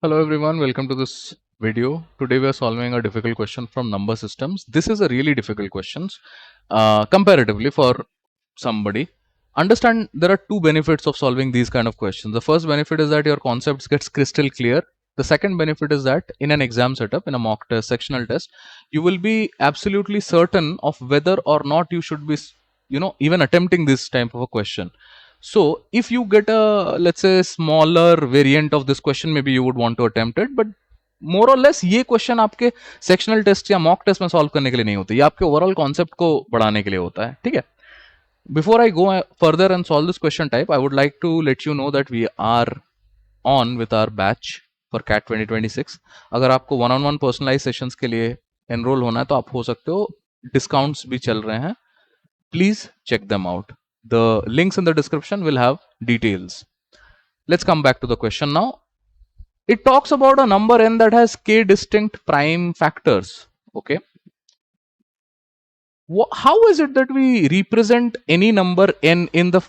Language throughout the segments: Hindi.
Hello everyone, welcome to this video. Today we are solving a difficult question from number systems. This is a really difficult question comparatively for somebody. Understand there are two benefits of solving these kind of questions. The first benefit is that your concepts gets crystal clear. The second benefit is that in an exam setup, in a mock test, sectional test, you will be absolutely certain of whether or not you should be, even attempting this type of a question. So if you get a, let's say, smaller variant of this question, maybe you would want to attempt it, but मोर और लेस ये क्वेश्चन आपके सेक्शनल टेस्ट या मॉक टेस्ट में सॉल्व करने के लिए नहीं होते, ये आपके ओवरऑल कॉन्सेप्ट को बढ़ाने के लिए होता है. ठीक है. Before I go further and solve this question type, I would like to let you know that we are on with our batch for CAT 2026. अगर आपको one on one personalise sessions के लिए एनरोल होना है तो आप हो सकते हो. डिस्काउंट्स भी चल रहे हैं. Please check them out. The links in the description will have details. Let's come back to the question now. It talks about a number n that has k distinct prime factors. Okay. How is it that we represent any number n in the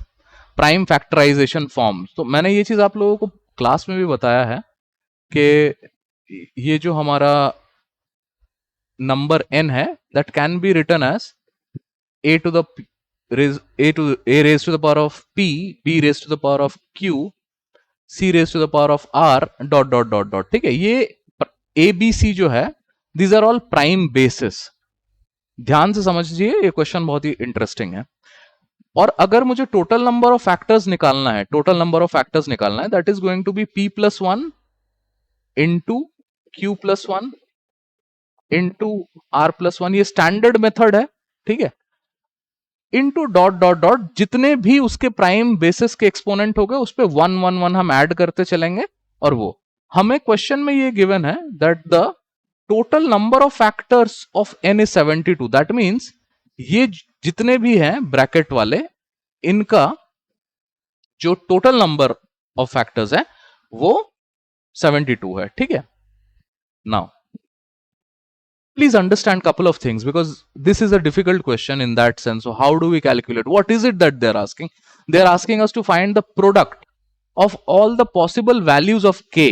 prime factorization form? तो मैंने ये चीज आप लोगों को क्लास में भी बताया है कि ये जो हमारा नंबर n है that can be written as a to the a raised to the power of p, b raised to the power of q, c raised to the power of r dot dot dot dot. ठीक है. ये a b c जो है these are all prime bases. ध्यान से समझिए, ये क्वेश्चन बहुत ही इंटरेस्टिंग है. और अगर मुझे टोटल नंबर ऑफ फैक्टर्स निकालना है, that is going to be p plus one into q plus one into r plus one. ये स्टैंडर्ड मेथड है. ठीक है. इंटू डॉट डॉट डॉट, जितने भी उसके प्राइम बेसिस के एक्सपोनेंट हो गए उस पर वन वन वन हम ऐड करते चलेंगे. और वो हमें क्वेश्चन में ये गिवन है that the total number of factors of n is 72. That means ये जितने भी हैं ब्रैकेट वाले, इनका जो टोटल नंबर ऑफ फैक्टर्स है वो 72 है. ठीक है. Now please understand couple of things because this is a difficult question in that sense. So how do we calculate? What is it that they're asking? They're asking us to find the product of all the possible values of k.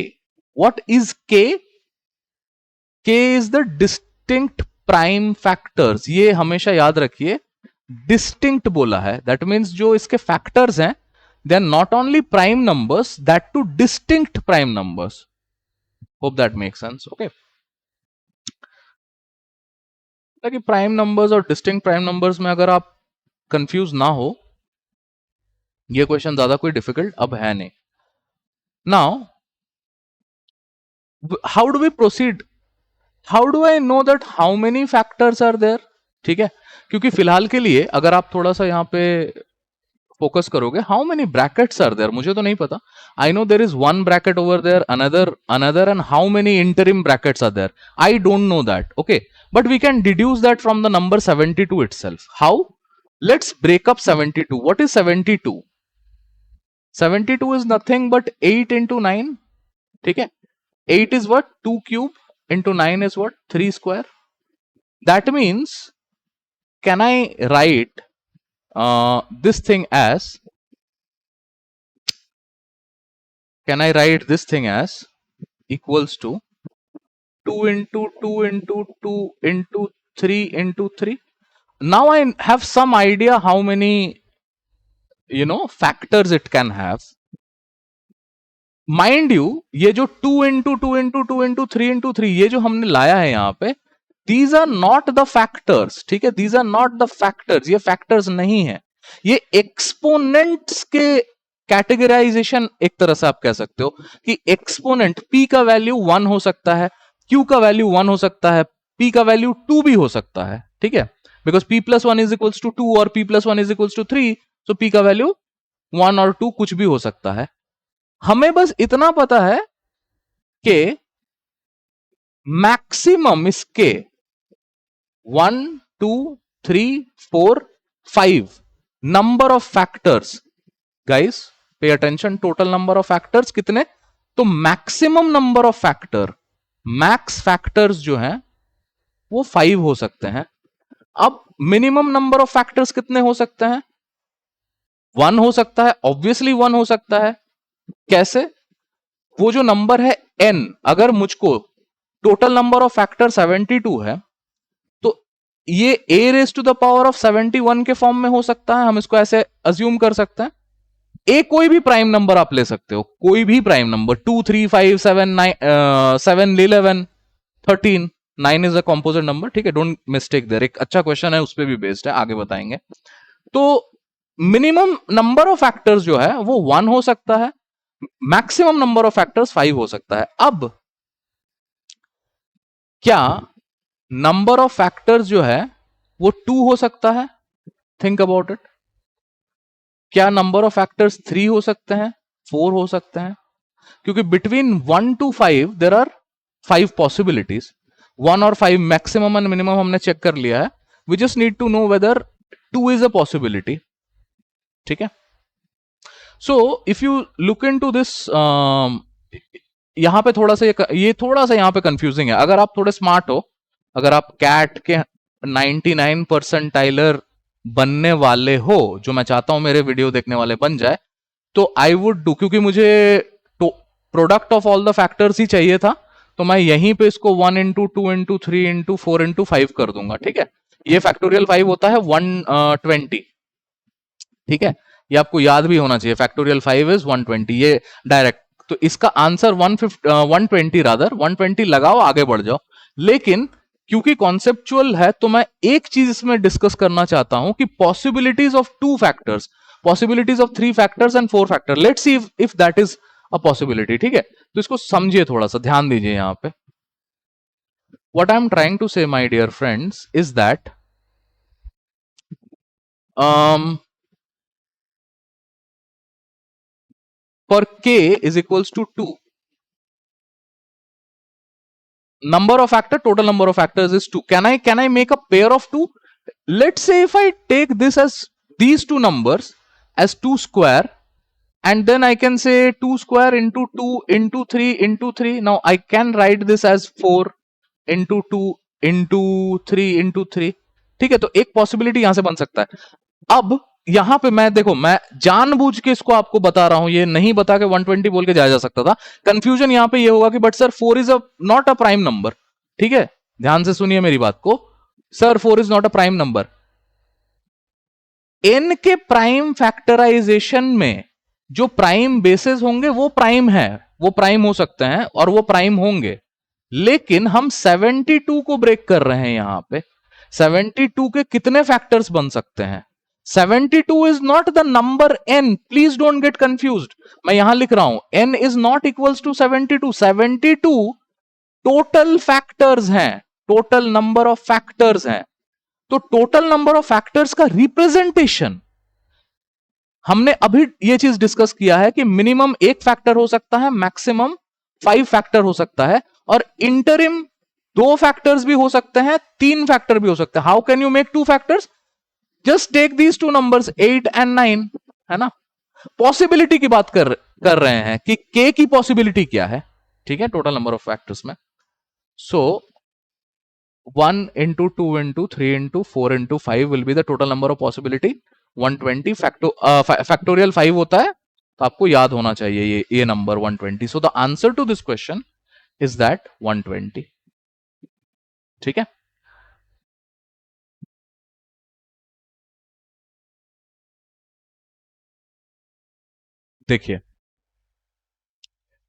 What is k? K is the distinct prime factors. ये हमेशा याद रखिए, distinct बोला है. That means जो इसके factors हैं, they are not only prime numbers, that too distinct prime numbers. Hope that makes sense. Okay. कि प्राइम नंबर्स और डिस्टिंक्ट प्राइम नंबर्स में अगर आप कंफ्यूज ना हो, ये क्वेश्चन ज्यादा कोई डिफिकल्ट अब है नहीं. Now how do we proceed? How do I know that how many factors are there? ठीक है. क्योंकि फिलहाल के लिए अगर आप थोड़ा सा यहां पे फोकस करोगे, how many brackets are there, मुझे तो नहीं पता. I know there is one bracket over there, another and how many interim brackets are there, I don't know that. Okay. But we can deduce that from the number 72 itself. How? Let's break up 72. What is 72? 72 is nothing but 8 into 9. ठीक है. 8 is what? 2 cube into 9 is what? 3 square. That means, can I write this thing as, equals to 2 into 2 into 2 into 3 into 3. Now I have some idea how many factors it can have. Mind you, ये जो 2 into 2 into 2 into 3 into 3 ये जो हमने लाया है यहाँ पे, these are not the factors. ठीक है. these are not the factors. ये factors नहीं है. ये exponents के कैटेगराइजेशन एक तरह से आप कह सकते हो कि एक्सपोनेंट p का वैल्यू 1 हो सकता है, q का वैल्यू 1 हो सकता है, p का वैल्यू 2 भी हो सकता है. ठीक है. Because p plus 1 is equals to 2 और p plus 1 is equals to 3, so p का वैल्यू 1 और 2 कुछ भी हो सकता है. हमें बस इतना पता है कि मैक्सिमम इसके 1 2 3 4 5 number of factors. Guys pay attention, total number of factors कितने? तो maximum number of factor, max factors जो हैं वो 5 हो सकते हैं. अब मिनिमम नंबर ऑफ फैक्टर्स कितने हो सकते हैं? 1 हो सकता है, ऑब्वियसली 1 हो सकता है. कैसे? वो जो नंबर है n, अगर मुझको टोटल नंबर ऑफ फैक्टर 72 है, तो ये a raise to the power of 71 के फॉर्म में हो सकता है, हम इसको ऐसे अज्यूम कर सकते हैं। ए कोई भी प्राइम नंबर आप ले सकते हो, कोई भी prime number, 2 3 5 7 9 7 11 13, 9 is a composite number, ठीक है, डोंट मिस्टेक देयर। एक अच्छा क्वेश्चन है, उस पर भी बेस्ड है, आगे बताएंगे। तो मिनिमम नंबर ऑफ फैक्टर्स जो है वो 1 हो सकता है, मैक्सिमम नंबर ऑफ फैक्टर्स 5 हो सकता है। अब क्या नंबर ऑफ फैक्टर्स जो है वो 2 हो सकता है? Think about it. क्या नंबर ऑफ फैक्टर्स 3 हो सकते हैं, 4 हो सकते हैं? क्योंकि between 1 to 5 there are 5 possibilities, 1 और 5 मैक्सिमम एंड मिनिमम हमने चेक कर लिया है। We just need to know whether 2 is a possibility, ठीक है। So if you look into this, यहां पे थोड़ा सा ये थोड़ा सा यहां पे कंफ्यूजिंग है। अगर आप थोड़े स्मार्ट हो, अगर आप कैट के 99 परसेंटाइलर बनने वाले हो, जो मैं चाहता हूं मेरे वीडियो देखने वाले बन जाए, तो आई वुड डू, क्योंकि मुझे product of all the factors ही चाहिए था, तो मैं यहीं पे इसको 1 इंटू 2 इंटू 3 इंटू 4 इंटू 5 कर दूंगा, ठीक है। ये फैक्टोरियल 5 होता है 120, ठीक है, ये आपको याद भी होना चाहिए, फैक्टोरियल 5 इज 120, ये डायरेक्ट। तो इसका आंसर 120 रादर 120 लगाओ, आगे बढ़ जाओ। लेकिन क्योंकि कॉन्सेप्चुअल है, तो मैं एक चीज इसमें डिस्कस करना चाहता हूं कि possibilities of 2 factors, possibilities of 3 factors and 4 factor, let's see if that is a possibility, ठीक है। तो इसको समझिए, थोड़ा सा ध्यान दीजिए यहां पे। What I am trying to say my dear friends is that for k is equals to 2, number of factor, total number of factors is 2. Can I make a pair of 2? Let's say if I take this as these two numbers as 2 square, and then I can say 2 square into 2 into 3 into 3. Now I can write this as 4 into 2 into 3 into 3, ठीक है। तो एक पॉसिबिलिटी यहां से बन सकता है। अब यहां पे मैं देखो, मैं जानबूझ के इसको आपको बता रहा हूं, ये नहीं बता के 120 बोल के जाया जा सकता था। कंफ्यूजन यहां पे ये होगा कि but sir 4 is a not a prime number, ठीक है, ध्यान से सुनिए मेरी बात को। Sir 4 is not a prime number. N के प्राइम फैक्टराइजेशन में जो प्राइम बेसिस होंगे वो प्राइम है, वो प्राइम हो सकते हैं और वो प्राइम होंगे। लेकिन हम 72 को ब्रेक कर रहे हैं यहां पे। 72 के कितने फैक्टर्स बन सकते हैं? 72 is not the number n. Please don't get confused. मैं यहां लिख रहा हूं n is not equals to 72. 72 total factors हैं, टोटल नंबर ऑफ फैक्टर्स हैं। तो टोटल नंबर ऑफ फैक्टर्स का रिप्रेजेंटेशन हमने अभी ये चीज डिस्कस किया है कि मिनिमम एक फैक्टर हो सकता है, मैक्सिमम 5 फैक्टर हो सकता है, और इंटरिम 2 फैक्टर्स भी हो सकते हैं, 3 फैक्टर भी हो सकते हैं। How can you make 2 factors? Just take these 2 numbers 8 and 9, है ना। पॉसिबिलिटी की बात कर रहे हैं कि k की पॉसिबिलिटी क्या है, ठीक है, टोटल नंबर ऑफ फैक्टर्स में। सो 1 into 2 into 3 into 4 into 5 will be the total number of possibility 120। Factorial 5 होता है, तो आपको याद होना चाहिए ये number 120। So the answer to this question is that 120, ठीक है। देखिए,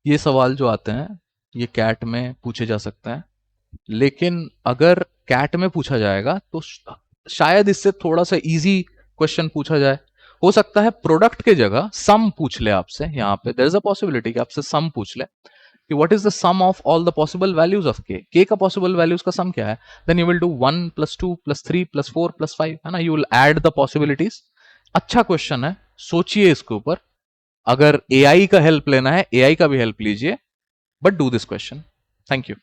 ये सवाल जो आते हैं ये कैट में पूछे जा सकते हैं, लेकिन अगर कैट में पूछा जाएगा तो शायद इससे थोड़ा सा इजी क्वेश्चन पूछा जाए। हो सकता है प्रोडक्ट के जगह सम पूछ ले आपसे, यहां पे देयर इज अ पॉसिबिलिटी कि आपसे सम पूछ ले कि what is the sum of all the possible values of K का पॉसिबल वैल्यूज का सम क्या है। देन यू विल डू 1 + 2 + 3 + 4 + 5, है ना, you will add the possibilities. अच्छा क्वेश्चन है, सोचिए इसके ऊपर। अगर एआई का हेल्प लेना है, एआई का भी हेल्प लीजिए, but do this question. Thank you.